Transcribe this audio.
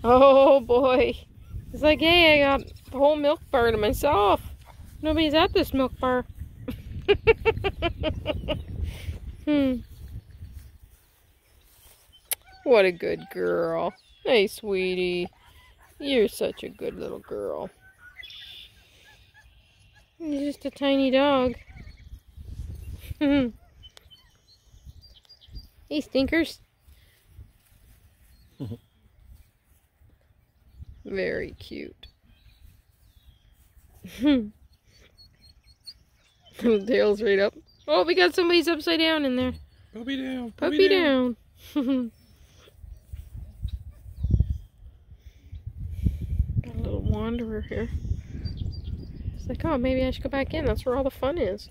Oh boy. It's like, hey, I got the whole milk bar to myself. Nobody's at this milk bar. What a good girl. Hey, sweetie. You're such a good little girl. You're just a tiny dog. Hey, stinkers. Very cute. Tail's right up. Oh, we got somebody's upside down in there. Puppy down. Puppy down. Got a little wanderer here. It's like, oh, maybe I should go back in. That's where all the fun is.